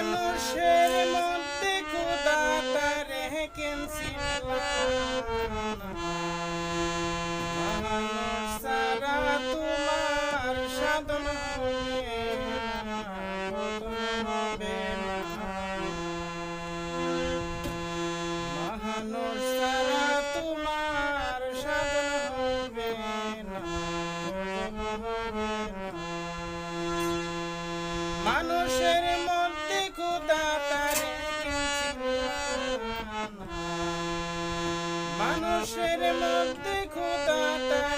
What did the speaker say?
মানুষের মধ্যে খোদা তারে কেনছিলাম মানুষ ছাড়া তোমার সাধন হবে না, বদন হবে না। মানুষ ছাড়া তোমার সাধন হবে না, বদন হবে না। মানুষের মধ্যে খোদা তারে কেনছিলাম মানুষের মধ্যে খোদা তারে